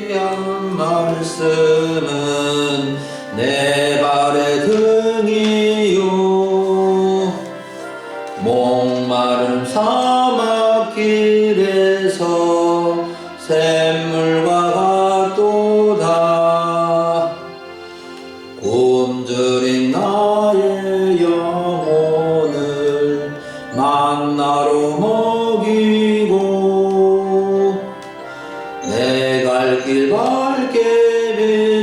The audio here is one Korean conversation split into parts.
귀한 말씀은 내 발의 등이요 목마른 사막길에서 샘물과 같도다. 굶주린 나의 영혼을 만나로 먹이고 내 갈 길 밝게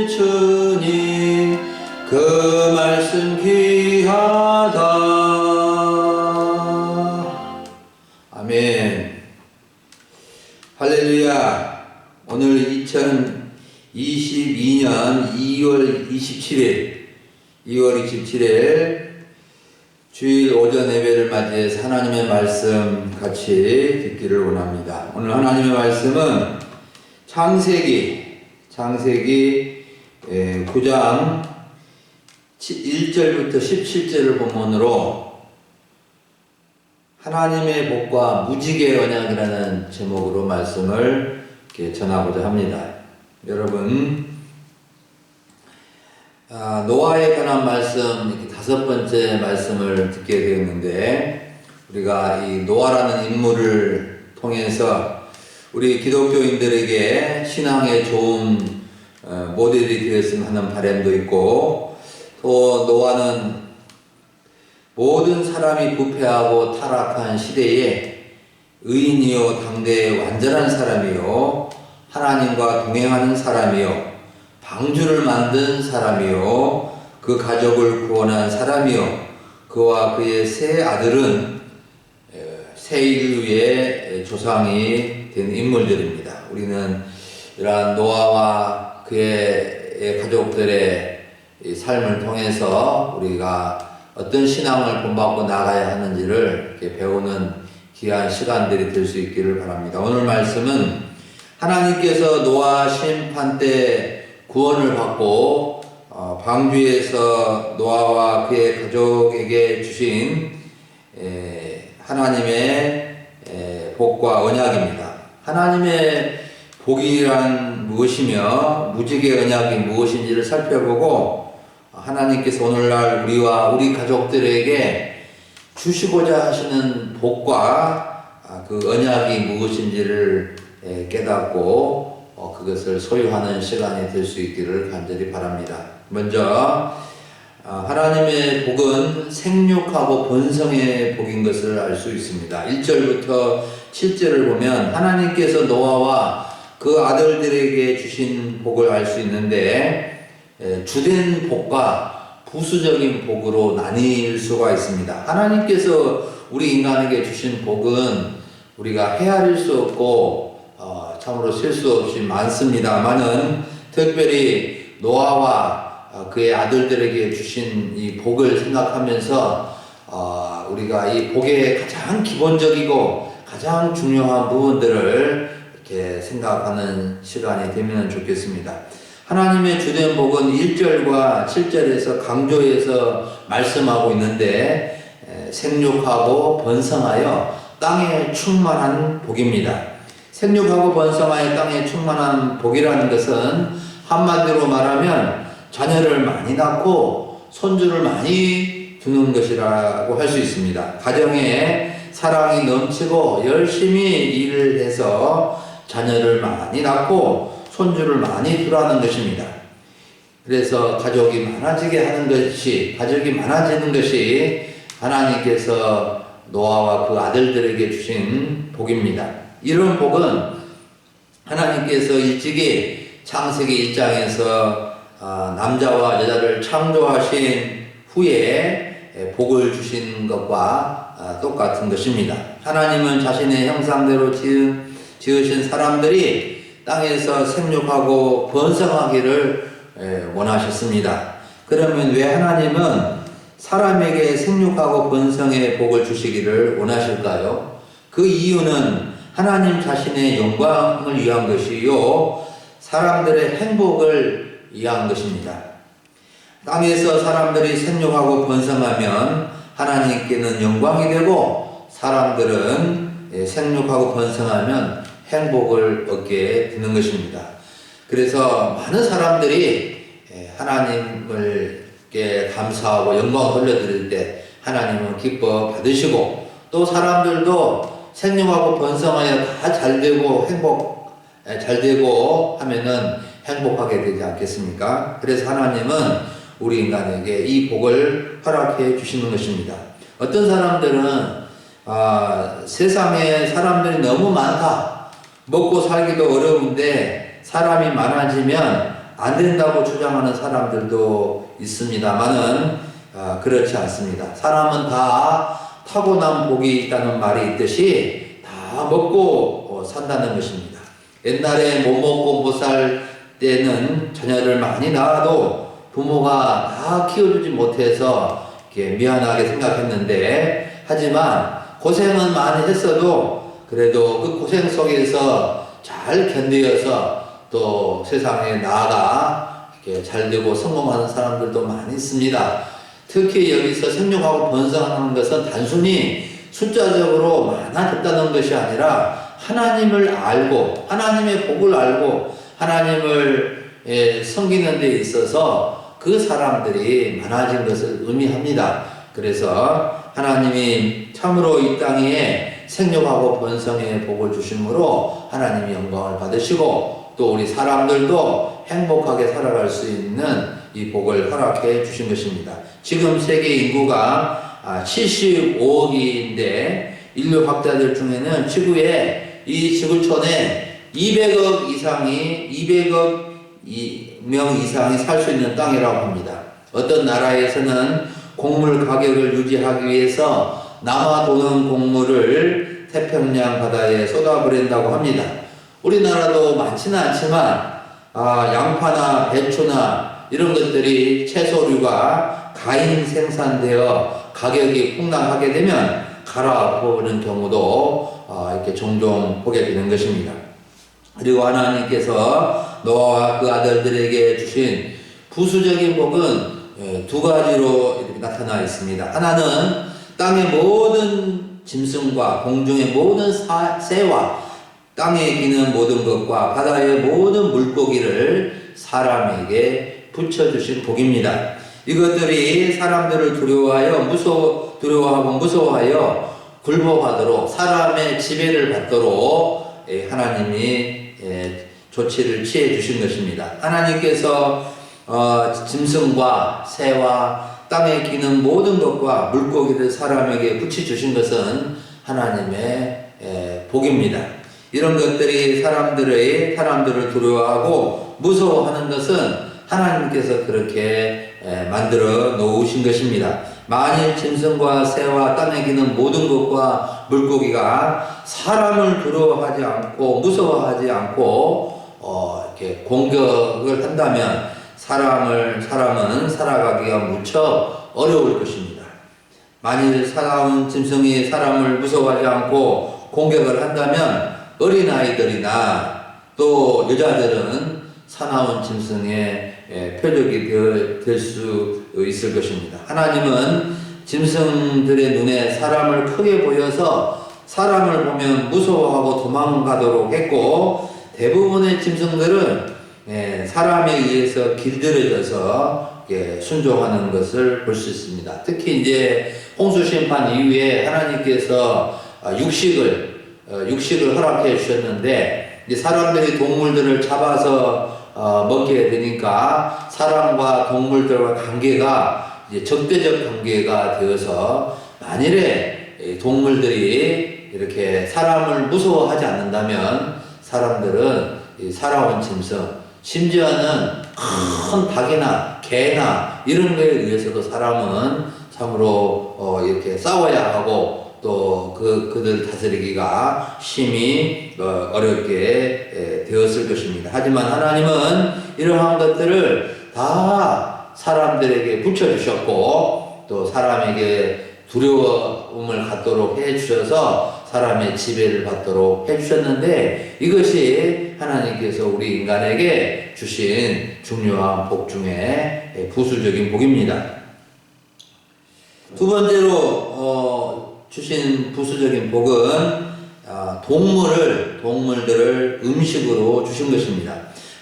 비추니 그 말씀 귀하다. 아멘. 할렐루야. 오늘 2022년 2월 27일 주일 오전 예배를 맞이해서 하나님의 말씀 같이 듣기를 원합니다. 오늘 하나님의 말씀은 창세기 9장 1절부터 17절을 본문으로 하나님의 복과 무지개의 언약이라는 제목으로 말씀을 이렇게 전하고자 합니다. 여러분, 노아에 관한 말씀 이렇게 5번째 말씀을 듣게 되었는데, 우리가 이 노아라는 인물을 통해서 우리 기독교인들에게 신앙의 좋은 모델이 되었으면 하는 바람도 있고, 또 노아는 모든 사람이 부패하고 타락한 시대에 의인이요 당대의 완전한 사람이요 하나님과 동행하는 사람이요 방주를 만든 사람이요 그 가족을 구원한 사람이요 그와 그의 세 아들은 새 인류의 조상이 된 인물들입니다. 우리는 이러한 노아와 그의 가족들의 삶을 통해서 우리가 어떤 신앙을 본받고 나가야 하는지를 이렇게 배우는 귀한 시간들이 될 수 있기를 바랍니다. 오늘 말씀은 하나님께서 노아 심판 때 구원을 받고 방주에서 노아와 그의 가족에게 주신 하나님의 복과 언약입니다. 하나님의 복이란 무엇이며 무지개 언약이 무엇인지를 살펴보고 하나님께서 오늘날 우리와 우리 가족들에게 주시고자 하시는 복과 그 언약이 무엇인지를 깨닫고 그것을 소유하는 시간이 될 수 있기를 간절히 바랍니다. 먼저 하나님의 복은 생육하고 번성의 복인 것을 알 수 있습니다. 1절부터 7절을 보면 하나님께서 노아와 그 아들들에게 주신 복을 알 수 있는데 주된 복과 부수적인 복으로 나뉠 수가 있습니다. 하나님께서 우리 인간에게 주신 복은 우리가 헤아릴 수 없고 참으로 셀 수 없이 많습니다만은 특별히 노아와 그의 아들들에게 주신 이 복을 생각하면서 우리가 이 복의 가장 기본적이고 가장 중요한 부분들을 이렇게 생각하는 시간이 되면 좋겠습니다. 하나님의 주된 복은 1절과 7절에서 강조해서 말씀하고 있는데 생육하고 번성하여 땅에 충만한 복입니다. 생육하고 번성하여 땅에 충만한 복이라는 것은 한마디로 말하면 자녀를 많이 낳고 손주를 많이 두는 것이라고 할 수 있습니다. 가정에 사랑이 넘치고 열심히 일을 해서 자녀를 많이 낳고 손주를 많이 두라는 것입니다. 그래서 가족이 많아지는 것이 하나님께서 노아와 그 아들들에게 주신 복입니다. 이런 복은 하나님께서 일찍이 창세기 1장에서 남자와 여자를 창조하신 후에 복을 주신 것과 똑같은 것입니다. 하나님은 자신의 형상대로 지으신 사람들이 땅에서 생육하고 번성하기를 원하셨습니다. 그러면 왜 하나님은 사람에게 생육하고 번성의 복을 주시기를 원하실까요? 그 이유는 하나님 자신의 영광을 위한 것이요 사람들의 행복을 위한 것입니다. 땅에서 사람들이 생육하고 번성하면 하나님께는 영광이 되고 생육하고 번성하면 행복을 얻게 되는 것입니다. 그래서 많은 사람들이 하나님을 감사하고 영광 돌려드릴 때 하나님은 기뻐 받으시고, 또 사람들도 생육하고 번성하여 다 잘되고 잘되고 하면은 행복하게 되지 않겠습니까? 그래서 하나님은 우리 인간에게 이 복을 허락해 주시는 것입니다. 어떤 사람들은 세상에 사람들이 너무 많다, 먹고 살기도 어려운데 사람이 많아지면 안 된다고 주장하는 사람들도 있습니다만은 그렇지 않습니다. 사람은 다 타고난 복이 있다는 말이 있듯이 다 먹고 산다는 것입니다. 옛날에 못 먹고 못 살 때는 자녀를 많이 낳아도 부모가 다 키워주지 못해서 이렇게 미안하게 생각했는데, 하지만 고생은 많이 했어도 그래도 그 고생 속에서 잘 견디어서 또 세상에 나아가 이렇게 잘되고 성공하는 사람들도 많이 있습니다. 특히 여기서 생육하고 번성하는 것은 단순히 숫자적으로 많아졌다는 것이 아니라 하나님을 알고 하나님의 복을 알고 하나님을 섬기는 데 있어서 그 사람들이 많아진 것을 의미합니다. 그래서 하나님이 참으로 이 땅에 생육하고 번성의 복을 주심으로 하나님이 영광을 받으시고, 또 우리 사람들도 행복하게 살아갈 수 있는 이 복을 허락해 주신 것입니다. 지금 세계 인구가 75억인데 인류학자들 중에는 지구에 이 지구촌에 200억 명 이상이 살 수 있는 땅이라고 합니다. 어떤 나라에서는 곡물 가격을 유지하기 위해서 남아도는 곡물을 태평양 바다에 쏟아버린다고 합니다. 우리나라도 많지는 않지만 양파나 배추나 이런 것들이 채소류가 가인 생산되어 가격이 폭락하게 되면 갈아엎어오는 경우도 이렇게 종종 보게 되는 것입니다. 그리고 하나님께서 노아와 그 아들들에게 주신 부수적인 복은 두 가지로 이렇게 나타나 있습니다. 하나는 땅의 모든 짐승과 공중의 모든 새와 땅에 기는 모든 것과 바다의 모든 물고기를 사람에게 붙여주신 복입니다. 이것들이 사람들을 두려워하고 무서워하여 굴복하도록, 사람의 지배를 받도록 하나님이 조치를 취해 주신 것입니다. 하나님께서 짐승과 새와 땅에 기는 모든 것과 물고기를 사람에게 붙여주신 것은 하나님의 복입니다. 이런 것들이 사람들을 두려워하고 무서워하는 것은 하나님께서 그렇게 만들어 놓으신 것입니다. 만일 짐승과 새와 땅에 기는 모든 것과 물고기가 사람을 두려워하지 않고 무서워하지 않고 이렇게 공격을 한다면 사람은 살아가기가 무척 어려울 것입니다. 만일 살아온 짐승이 사람을 무서워하지 않고 공격을 한다면 어린아이들이나 또 여자들은 사나운 짐승의 표적이 될 수 있을 것입니다. 하나님은 짐승들의 눈에 사람을 크게 보여서 사람을 보면 무서워하고 도망가도록 했고, 대부분의 짐승들은 사람에 의해서 길들여져서 순종하는 것을 볼 수 있습니다. 특히 이제 홍수 심판 이후에 하나님께서 육식을 허락해 주셨는데, 이제 사람들이 동물들을 잡아서 먹게 되니까 사람과 동물들과 관계가 이제 적대적 관계가 되어서, 만일에 동물들이 이렇게 사람을 무서워하지 않는다면 사람들은 살아온 짐승, 심지어는 큰 닭이나 개나 이런 거에 의해서도 사람은 참으로 이렇게 싸워야 하고, 또 그들 다스리기가 심히 어렵게 되었을 것입니다. 하지만 하나님은 이러한 것들을 다 사람들에게 붙여주셨고, 또 사람에게 두려움을 갖도록 해주셔서 사람의 지배를 받도록 해주셨는데, 이것이 하나님께서 우리 인간에게 주신 중요한 복 중에 부수적인 복입니다. 두 번째로 주신 부수적인 복은 동물들을 음식으로 주신 것입니다.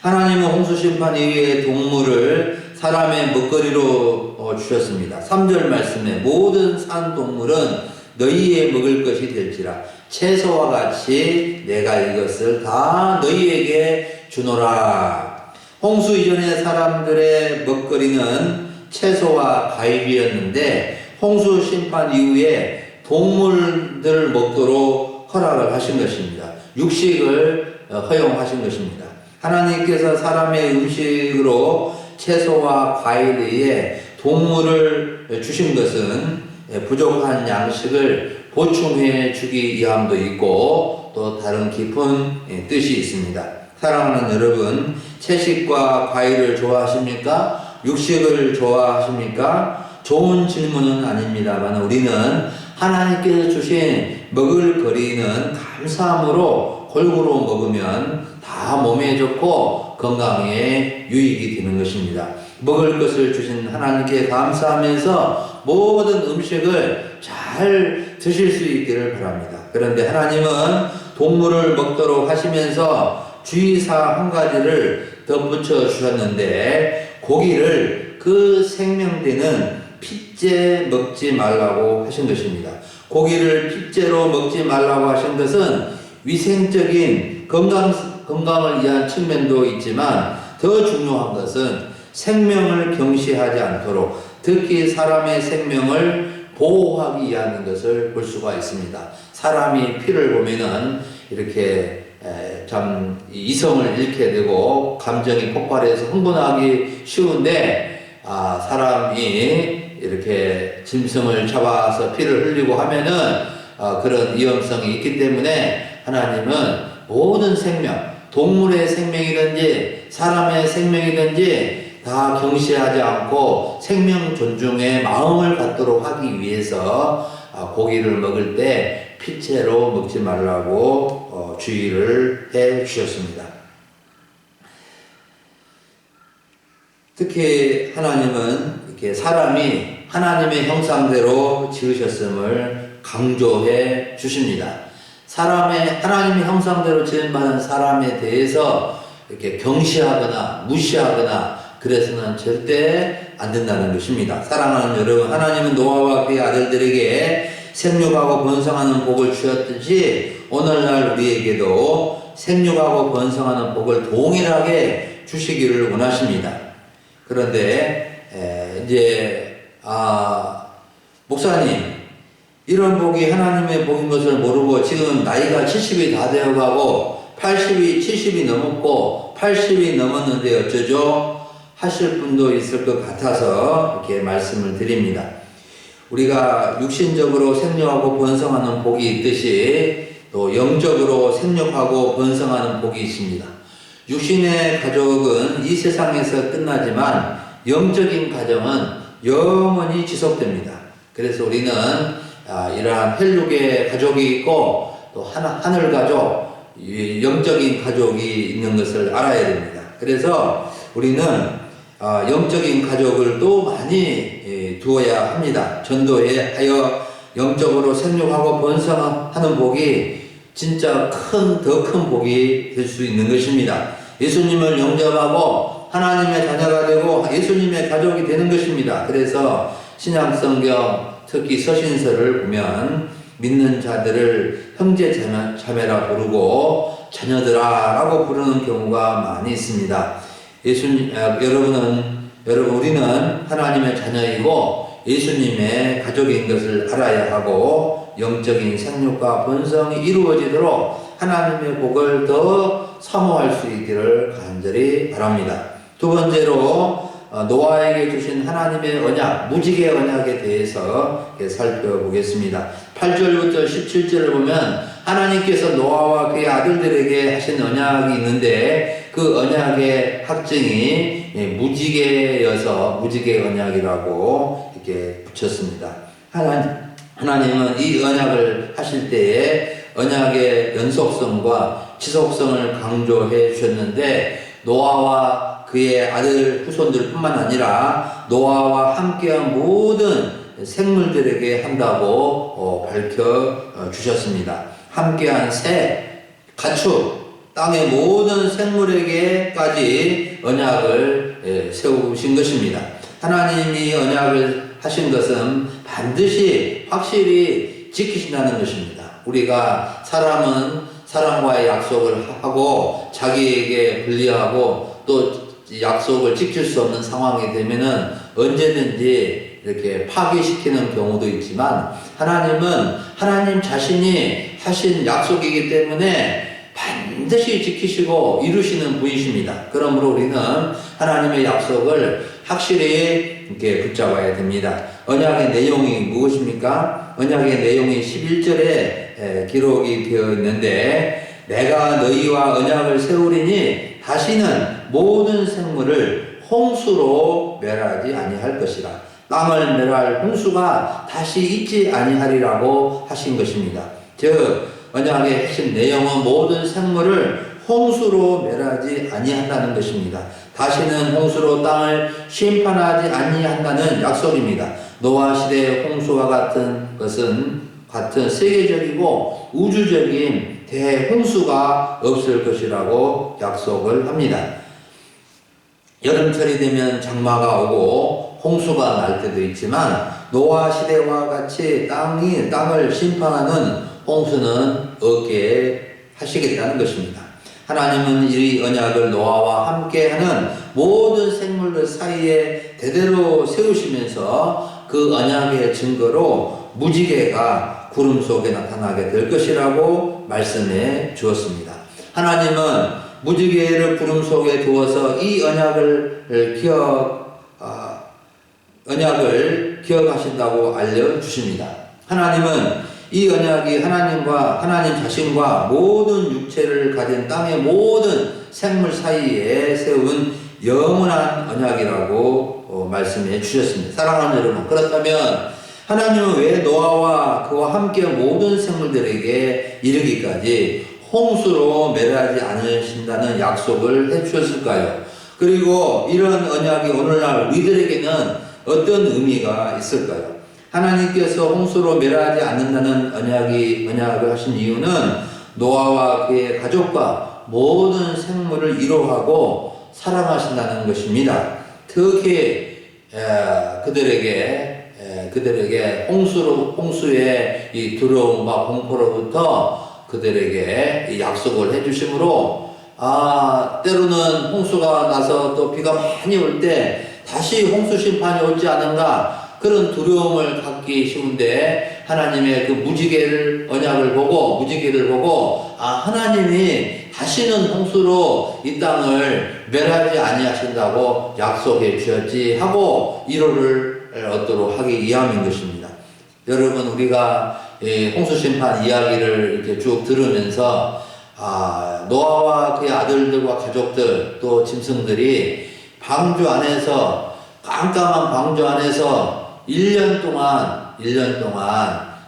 하나님은 홍수 심판 이후에 동물을 사람의 먹거리로 주셨습니다. 3절 말씀에 모든 산 동물은 너희의 먹을 것이 될지라 채소와 같이 내가 이것을 다 너희에게 주노라. 홍수 이전의 사람들의 먹거리는 채소와 과일이었는데 홍수 심판 이후에 동물들 먹도록 허락을 하신 것입니다. 육식을 허용하신 것입니다. 하나님께서 사람의 음식으로 채소와 과일 외에 동물을 주신 것은 부족한 양식을 보충해 주기 위함도 있고 또 다른 깊은 뜻이 있습니다. 사랑하는 여러분, 채식과 과일을 좋아하십니까? 육식을 좋아하십니까? 좋은 질문은 아닙니다만 우리는 하나님께서 주신 먹을 거리는 감사함으로 골고루 먹으면 다 몸에 좋고 건강에 유익이 되는 것입니다. 먹을 것을 주신 하나님께 감사하면서 모든 음식을 잘 드실 수 있기를 바랍니다. 그런데 하나님은 동물을 먹도록 하시면서 주의사항 한 가지를 덧붙여 주셨는데 고기를 그 생명되는 핏째 먹지 말라고 하신 것입니다. 고기를 핏째로 먹지 말라고 하신 것은 위생적인 건강을 위한 측면도 있지만 더 중요한 것은 생명을 경시하지 않도록 특히 사람의 생명을 보호하기 위한 것을 볼 수가 있습니다. 사람이 피를 보면은 이렇게 참 이성을 잃게 되고 감정이 폭발해서 흥분하기 쉬운데 사람이 이렇게 짐승을 잡아서 피를 흘리고 하면은 그런 위험성이 있기 때문에 하나님은 모든 생명, 동물의 생명이든지 사람의 생명이든지 다 경시하지 않고 생명 존중의 마음을 갖도록 하기 위해서 고기를 먹을 때 핏째로 먹지 말라고 주의를 해 주셨습니다. 특히 하나님은 이렇게 사람이 하나님의 형상대로 지으셨음을 강조해 주십니다. 하나님의 형상대로 지음받은 사람에 대해서 이렇게 경시하거나 무시하거나 그래서는 절대 안 된다는 것입니다. 사랑하는 여러분, 하나님은 노아와 그의 아들들에게 생육하고 번성하는 복을 주셨듯이 오늘날 우리에게도 생육하고 번성하는 복을 동일하게 주시기를 원하십니다. 그런데 이제 목사님, 이런 복이 하나님의 복인 것을 모르고 지금 나이가 70이 다 되어가고 80이 70이 넘었고 80이 넘었는데 어쩌죠? 하실 분도 있을 것 같아서 이렇게 말씀을 드립니다. 우리가 육신적으로 생육하고 번성하는 복이 있듯이 또 영적으로 생육하고 번성하는 복이 있습니다. 육신의 가족은 이 세상에서 끝나지만 영적인 가정은 영원히 지속됩니다. 그래서 우리는 이러한 혈육의 가족이 있고 또 하늘 가족, 영적인 가족이 있는 것을 알아야 됩니다. 그래서 우리는 영적인 가족을 또 많이 두어야 합니다. 전도하여 영적으로 생육하고 번성하는 복이 진짜 더 큰 복이 될 수 있는 것입니다. 예수님을 영접하고 하나님의 자녀가 되고 예수님의 가족이 되는 것입니다. 그래서 신약성경 특히 서신서를 보면 믿는 자들을 형제 자매라 부르고 자녀들아 라고 부르는 경우가 많이 있습니다. 우리는 하나님의 자녀이고 예수님의 가족인 것을 알아야 하고 영적인 생육과 번성이 이루어지도록 하나님의 복을 더 사모할 수 있기를 간절히 바랍니다. 두 번째로 노아에게 주신 하나님의 언약, 무지개 언약에 대해서 살펴보겠습니다. 8절부터 17절을 보면 하나님께서 노아와 그의 아들들에게 하신 언약이 있는데 그 언약의 확증이 무지개여서 무지개 언약이라고 이렇게 붙였습니다. 하나님은 이 언약을 하실 때에 언약의 연속성과 지속성을 강조해 주셨는데 노아와 그의 아들 후손들 뿐만 아니라 노아와 함께한 모든 생물들에게 한다고 밝혀 주셨습니다. 함께한 새, 가축, 땅의 모든 생물에게까지 언약을 세우신 것입니다. 하나님이 언약을 하신 것은 반드시 확실히 지키신다는 것입니다. 우리가 사람은 사람과의 약속을 하고 자기에게 불리하고 또 약속을 지킬 수 없는 상황이 되면은 언제든지 이렇게 파기시키는 경우도 있지만, 하나님은 하나님 자신이 하신 약속이기 때문에 반드시 지키시고 이루시는 분이십니다. 그러므로 우리는 하나님의 약속을 확실히 이렇게 붙잡아야 됩니다. 언약의 내용이 무엇입니까? 언약의 내용이 11절에 기록이 되어 있는데, 내가 너희와 언약을 세우리니 다시는 모든 생물을 홍수로 멸하지 아니할 것이라. 땅을 멸할 홍수가 다시 있지 아니하리라고 하신 것입니다. 즉 언약의 핵심 내용은 모든 생물을 홍수로 멸하지 아니한다는 것입니다. 다시는 홍수로 땅을 심판하지 아니한다는 약속입니다. 노아 시대의 홍수와 같은 것은 세계적이고 우주적인 대홍수가 없을 것이라고 약속을 합니다. 여름철이 되면 장마가 오고 홍수가 날 때도 있지만, 노아 시대와 같이 땅을 심판하는 홍수는 없게 하시겠다는 것입니다. 하나님은 이 언약을 노아와 함께하는 모든 생물들 사이에 대대로 세우시면서 그 언약의 증거로 무지개가 구름 속에 나타나게 될 것이라고 말씀해 주었습니다. 하나님은 무지개를 구름 속에 두어서 이 언약을 기억하신다고 알려주십니다. 하나님은 이 언약이 하나님 자신과 모든 육체를 가진 땅의 모든 생물 사이에 세운 영원한 언약이라고 말씀해 주셨습니다. 사랑하는 여러분, 그렇다면 하나님은 왜 노아와 그와 함께 모든 생물들에게 이르기까지 홍수로 멸하지 않으신다는 약속을 해 주셨을까요? 그리고 이런 언약이 오늘날 우리들에게는 어떤 의미가 있을까요? 하나님께서 홍수로 멸하지 않는다는 언약을 하신 이유는 노아와 그의 가족과 모든 생물을 위로하고 사랑하신다는 것입니다. 특히 그들에게 홍수의 이 두려움과 공포로부터 그들에게 약속을 해주심으로, 때로는 홍수가 나서 또 비가 많이 올 때 다시 홍수 심판이 오지 않은가, 그런 두려움을 갖기 쉬운데, 하나님의 그 언약을 보고 하나님이 다시는 홍수로 이 땅을 멸하지 아니하신다고 약속해 주셨지 하고 위로를 얻도록 하기 위함인 것입니다. 여러분, 우리가 홍수 심판 이야기를 이렇게 쭉 들으면서 노아와 그의 아들들과 가족들 또 짐승들이 깜깜한 방주 안에서 1년 동안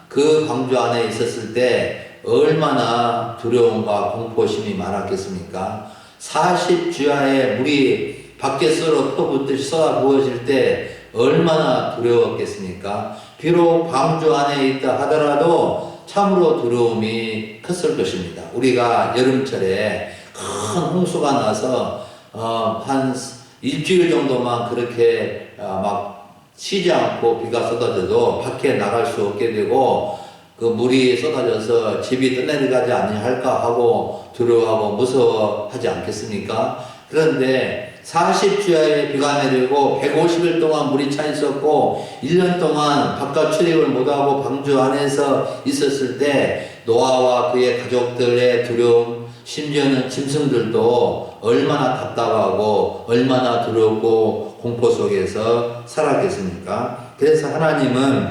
그 방주 안에 있었을 때 얼마나 두려움과 공포심이 많았겠습니까? 40주야의 물이 밖에서로 퍼붓듯이 쏟아부어질 때 얼마나 두려웠겠습니까? 비록 방주 안에 있다 하더라도 참으로 두려움이 컸을 것입니다. 우리가 여름철에 큰 홍수가 나서 한 일주일 정도만 그렇게 막 쉬지 않고 비가 쏟아져도 밖에 나갈 수 없게 되고, 그 물이 쏟아져서 집이 떠내려가지 아니할까 하고 두려워하고 무서워하지 않겠습니까? 그런데 40주야의 비가 내리고 150일 동안 물이 차 있었고 1년 동안 바깥 출입을 못하고 방주 안에서 있었을 때 노아와 그의 가족들의 두려움, 심지어는 짐승들도 얼마나 답답하고 얼마나 두렵고 공포 속에서 살았겠습니까? 그래서 하나님은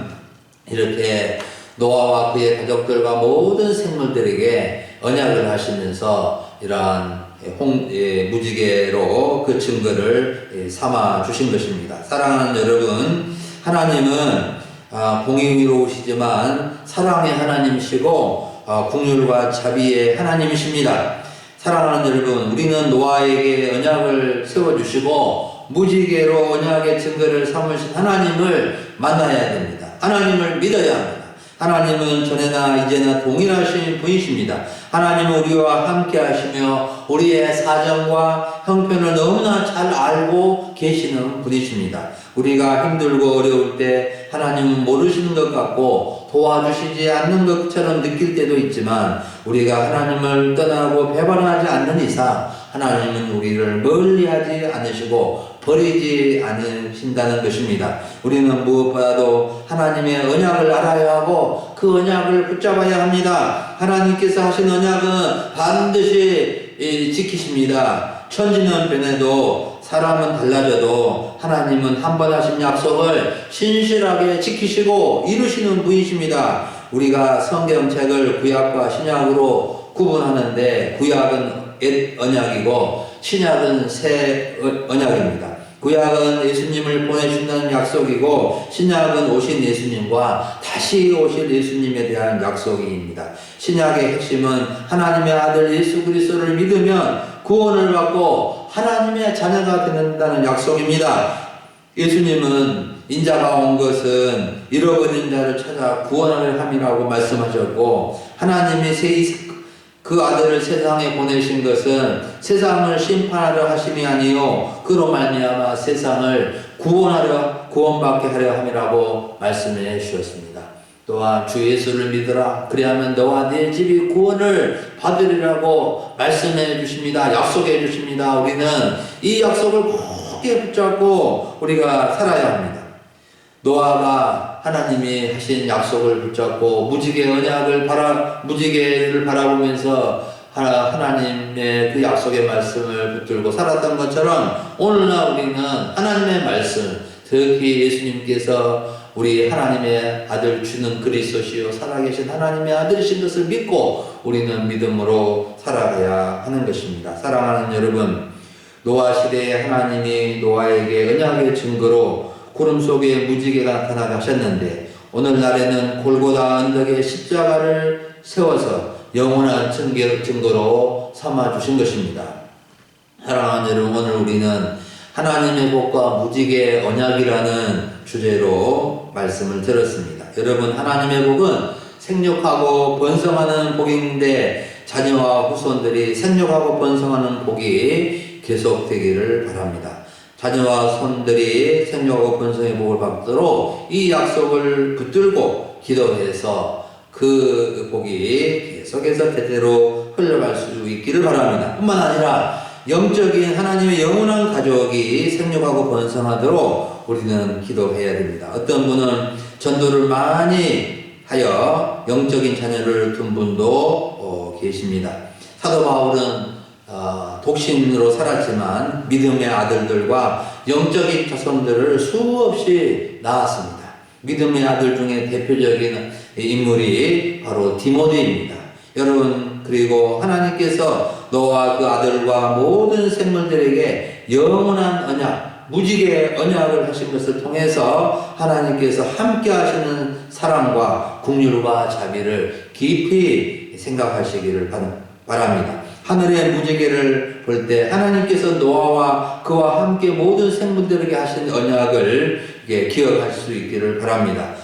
이렇게 노아와 그의 가족들과 모든 생물들에게 언약을 하시면서 이러한 무지개로 그 증거를 삼아 주신 것입니다. 사랑하는 여러분, 하나님은 공의로우시지만 사랑의 하나님이시고 긍휼과 자비의 하나님이십니다. 사랑하는 여러분, 우리는 노아에게 언약을 세워주시고 무지개로 언약의 증거를 삼으신 하나님을 만나야 됩니다. 하나님을 믿어야 합니다. 하나님은 전에나 이제나 동일하신 분이십니다. 하나님은 우리와 함께 하시며 우리의 사정과 형편을 너무나 잘 알고 계시는 분이십니다. 우리가 힘들고 어려울 때 하나님은 모르시는 것 같고 도와주시지 않는 것처럼 느낄 때도 있지만, 우리가 하나님을 떠나고 배반하지 않는 이상 하나님은 우리를 멀리하지 않으시고 버리지 않으신다는 것입니다. 우리는 무엇보다도 하나님의 언약을 알아야 하고 그 언약을 붙잡아야 합니다. 하나님께서 하신 언약은 반드시 지키십니다. 천지는 변해도 사람은 달라져도 하나님은 한 번 하신 약속을 신실하게 지키시고 이루시는 분이십니다. 우리가 성경책을 구약과 신약으로 구분하는데, 구약은 옛 언약이고 신약은 새 언약입니다. 구약은 예수님을 보내신다는 약속이고, 신약은 오신 예수님과 다시 오실 예수님에 대한 약속입니다. 신약의 핵심은 하나님의 아들 예수 그리스도를 믿으면 구원을 받고 하나님의 자녀가 된다는 약속입니다. 예수님은 인자가 온 것은 잃어버린 자를 찾아 구원을 함이라고 말씀하셨고, 하나님이 그 아들을 세상에 보내신 것은 세상을 심판하려 하심이 아니요 그로 말미암아 세상을 구원받게 하려 함이라고 말씀해 주셨습니다. 또한 주 예수를 믿으라, 그리하면 너와 네 집이 구원을 받으리라고 말씀해 주십니다. 약속해 주십니다. 우리는 이 약속을 굳게 붙잡고 우리가 살아야 합니다. 노아가 하나님이 하신 약속을 붙잡고 무지개를 바라보면서 하나님의 그 약속의 말씀을 붙들고 살았던 것처럼, 오늘날 우리는 하나님의 말씀, 특히 예수님께서 우리 하나님의 아들 주는 그리스도시요 살아계신 하나님의 아들이신 것을 믿고 우리는 믿음으로 살아가야 하는 것입니다. 사랑하는 여러분, 노아 시대에 하나님이 노아에게 언약의 증거로 구름 속에 무지개가 나타나게 하셨는데, 오늘날에는 골고다 언덕에 십자가를 세워서 영원한 증거로 삼아주신 것입니다. 사랑하는 여러분, 오늘 우리는 하나님의 복과 무지개 언약이라는 주제로 말씀을 들었습니다. 여러분, 하나님의 복은 생육하고 번성하는 복인데, 자녀와 후손들이 생육하고 번성하는 복이 계속되기를 바랍니다. 자녀와 손들이 생육하고 번성의 복을 받도록 이 약속을 붙들고 기도해서 그 복이 계속해서 대대로 흘러갈 수 있기를 바랍니다. 뿐만 아니라 영적인 하나님의 영원한 가족이 생육하고 번성하도록 우리는 기도해야 됩니다. 어떤 분은 전도를 많이 하여 영적인 자녀를 둔 분도 계십니다. 사도 바울은 독신으로 살았지만 믿음의 아들들과 영적인 자손들을 수없이 낳았습니다. 믿음의 아들 중에 대표적인 인물이 바로 디모데입니다. 여러분, 그리고 하나님께서 노아 그 아들과 모든 생물들에게 영원한 언약, 무지개 언약을 하신 것을 통해서 하나님께서 함께 하시는 사랑과 긍휼과 자비를 깊이 생각하시기를 바랍니다. 하늘의 무지개를 볼 때 하나님께서 노아와 그와 함께 모든 생물들에게 하신 언약을 기억할 수 있기를 바랍니다.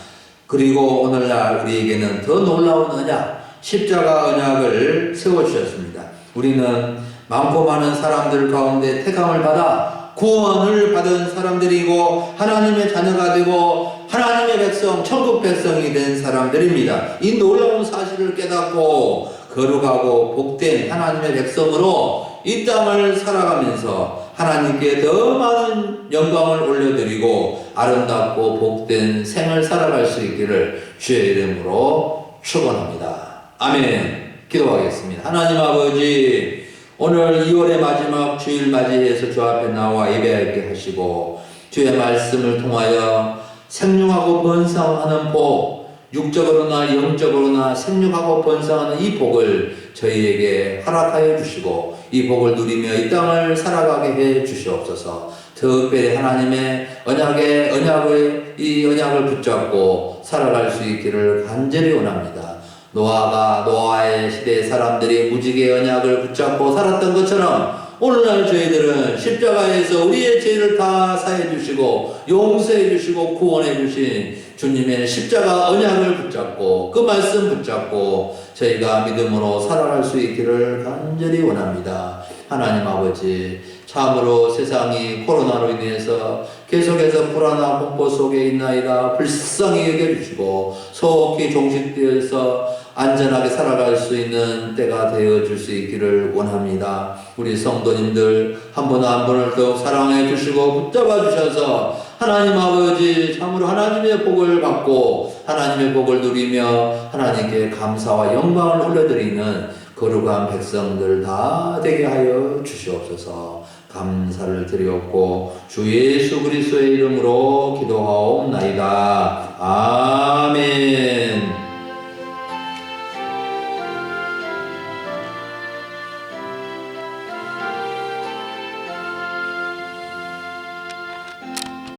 그리고 오늘날 우리에게는 더 놀라운 언약, 십자가 언약을 세워주셨습니다. 우리는 많고 많은 사람들 가운데 택함을 받아 구원을 받은 사람들이고 하나님의 자녀가 되고 하나님의 백성, 천국 백성이 된 사람들입니다. 이 놀라운 사실을 깨닫고 거룩하고 복된 하나님의 백성으로 이 땅을 살아가면서 하나님께 더 많은 영광을 올려드리고 아름답고 복된 생을 살아갈 수 있기를 주의 이름으로 축원합니다. 아멘. 기도하겠습니다. 하나님 아버지, 오늘 2월의 마지막 주일 맞이해서 주 앞에 나와 예배하게 하시고 주의 말씀을 통하여 생육하고 번성하는 복, 육적으로나 영적으로나 생육하고 번성하는 이 복을 저희에게 허락하여 주시고 이 복을 누리며 이 땅을 살아가게 해 주시옵소서. 특별히 하나님의 이 언약을 붙잡고 살아갈 수 있기를 간절히 원합니다. 노아의 시대의 사람들이 무지개 언약을 붙잡고 살았던 것처럼 오늘날 저희들은 십자가에서 우리의 죄를 다 사해 주시고 용서해 주시고 구원해 주신 주님의 십자가 언약을 붙잡고 그 말씀 붙잡고 저희가 믿음으로 살아갈 수 있기를 간절히 원합니다. 하나님 아버지, 참으로 세상이 코로나로 인해서 계속해서 불안한 공포 속에 있나이다. 불쌍히 여겨주시고 속히 종식되어서 안전하게 살아갈 수 있는 때가 되어줄 수 있기를 원합니다. 우리 성도님들 한 분 한 분을 더욱 사랑해 주시고 붙잡아 주셔서 하나님 아버지 참으로 하나님의 복을 받고 하나님의 복을 누리며 하나님께 감사와 영광을 올려드리는 거룩한 백성들 다 되게 하여 주시옵소서. 감사를 드리옵고 주 예수 그리스도의 이름으로 기도하옵나이다. 아멘.